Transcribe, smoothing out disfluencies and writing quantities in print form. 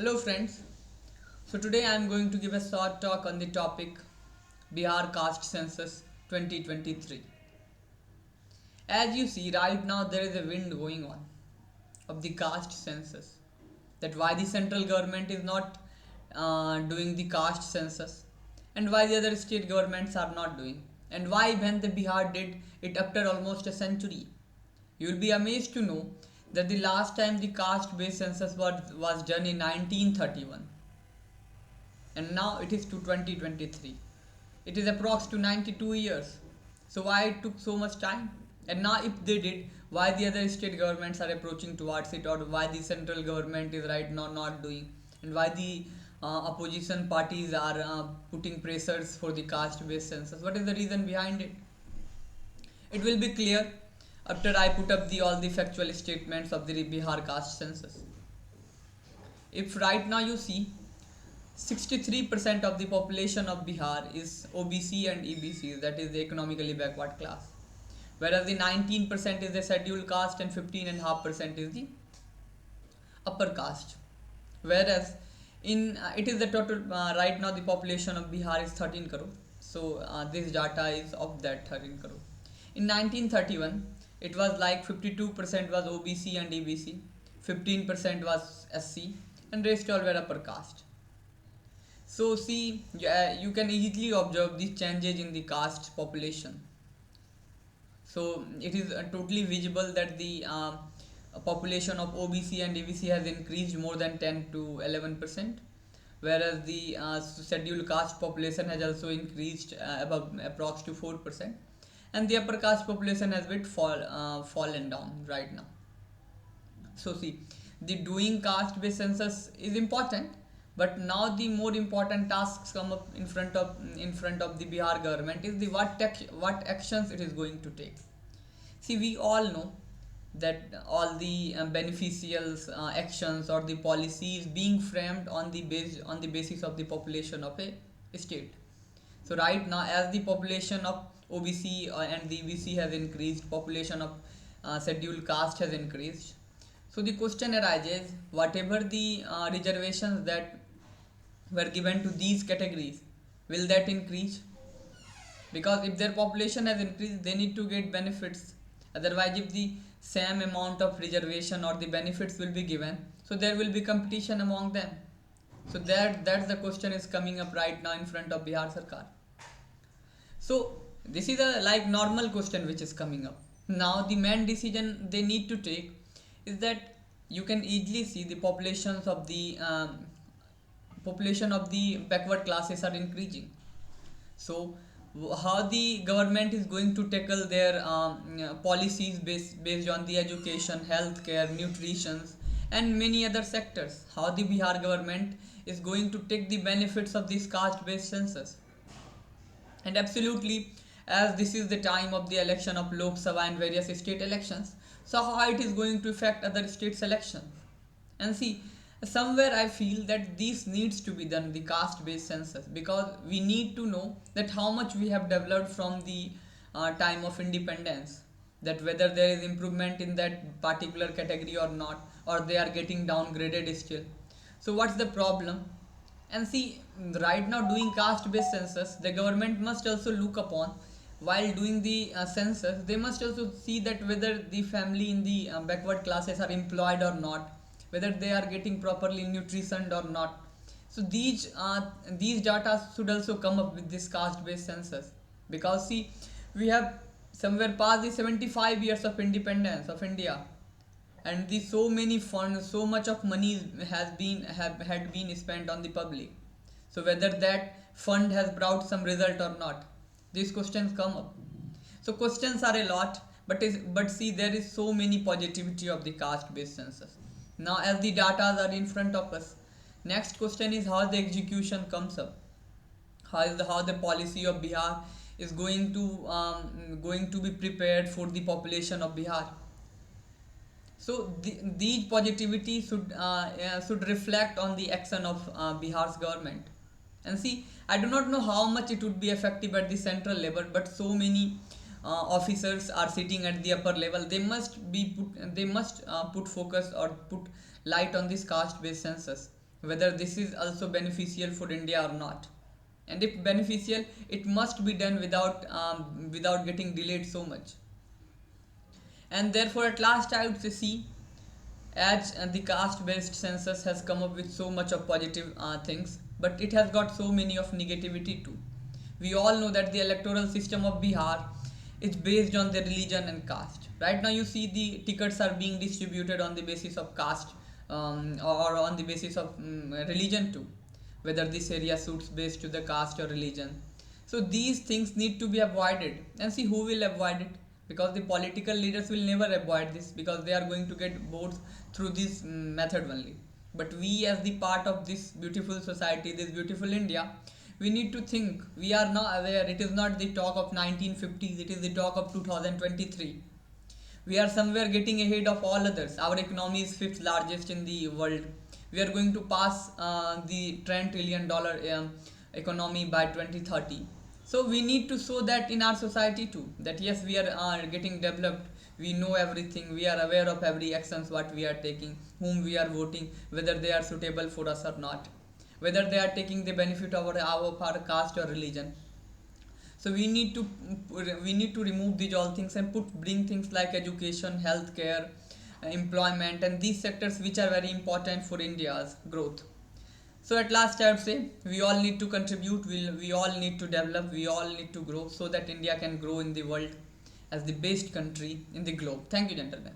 Hello friends. So today I am going to give a short talk on the topic Bihar Caste Census 2023. As you see right now there is a wind going on of the caste census, that why the central government is not doing the caste census and why the other state governments are not doing, and why when the Bihar did it after almost a century. You will be amazed to know that the last time the caste based census was done in 1931, and now it is to 2023. It is approx to 92 years. So why it took so much time? And now if they did, why the other state governments are approaching towards it, or why the central government is right now not doing, and why the opposition parties are putting pressures for the caste based census? What is the reason behind it? It will be clear after I put up the all the factual statements of the Bihar caste census. If right now you see 63% of the population of Bihar is OBC and EBC, that is the economically backward class, whereas the 19% is the scheduled caste and 15.5% is the upper caste. Whereas in it is the total right now the population of Bihar is 13 crore. So this data is of that 13 crore. In 1931, it was like 52% was OBC and EBC, 15% was SC, and rest all were upper caste. So see, you can easily observe the changes in the caste population. So it is totally visible that the population of OBC and EBC has increased more than 10 to 11%, whereas the scheduled caste population has also increased above approx to 4%, and the upper caste population has been fallen down right now. So see, the doing caste based census is important, but now the more important tasks come up in front of the Bihar government is the what actions it is going to take. See, we all know that all the beneficial actions or the policies being framed on the basis of the population of a state. So right now, as the population of OBC and the EBC has increased, population of scheduled caste has increased. So the question arises: whatever the reservations that were given to these categories, will that increase? Because if their population has increased, they need to get benefits. Otherwise, if the same amount of reservation or the benefits will be given, so there will be competition among them. So that's the question is coming up right now in front of Bihar Sarkar. So this is a like normal question which is coming up. Now the main decision they need to take is that you can easily see the population of the backward classes are increasing. So how the government is going to tackle their policies based on the education, healthcare, nutrition, and many other sectors? How the Bihar government is going to take the benefits of this caste based census? And absolutely, as this is the time of the election of Lok Sabha and various state elections, so how it is going to affect other states elections? And see, somewhere I feel that this needs to be done, the caste based census, because we need to know that how much we have developed from the time of independence, that whether there is improvement in that particular category or not, or they are getting downgraded still. So what's the problem? And see, right now doing caste based census, the government must also look upon, while doing the census, they must also see that whether the family in the backward classes are employed or not, whether they are getting properly nutritioned or not. So these data should also come up with this caste based census, because see, we have somewhere past the 75 years of independence of India, and the so many funds, so much of money had been spent on the public. So whether that fund has brought some result or not, these questions come up. So questions are a lot, but see, there is so many positivity of the caste based census. Now as the data are in front of us, next question is how the execution comes up. How the policy of Bihar is going to be prepared for the population of Bihar. So these positivity should reflect on the action of Bihar's government. And see, I do not know how much it would be effective at the central level, but so many officers are sitting at the upper level. They must put focus or put light on this caste based census, whether this is also beneficial for India or not. And if beneficial, it must be done without getting delayed so much. And therefore, at last, I would say, see, as the caste based census has come up with so much of positive things, but it has got so many of negativity too. We all know that the electoral system of Bihar is based on the religion and caste. Right now you see the tickets are being distributed on the basis of caste, or on the basis of religion too, whether this area suits based to the caste or religion. So these things need to be avoided, and see who will avoid it, because the political leaders will never avoid this, because they are going to get votes through this method only. But we, as the part of this beautiful society, this beautiful India, we need to think. We are now aware it is not the talk of 1950s, it is the talk of 2023. We are somewhere getting ahead of all others. Our economy is fifth largest in the world. We are going to pass the $10 trillion economy by 2030. So we need to show that in our society too, that yes, we are getting developed. We know everything. We are aware of every actions what we are taking, whom we are voting, whether they are suitable for us or not, whether they are taking the benefit of our caste or religion. So we need to remove these all things and bring things like education, healthcare, employment, and these sectors which are very important for India's growth. So at last I would say we all need to contribute, we all need to develop, we all need to grow, so that India can grow in the world as the best country in the globe. Thank you, gentlemen.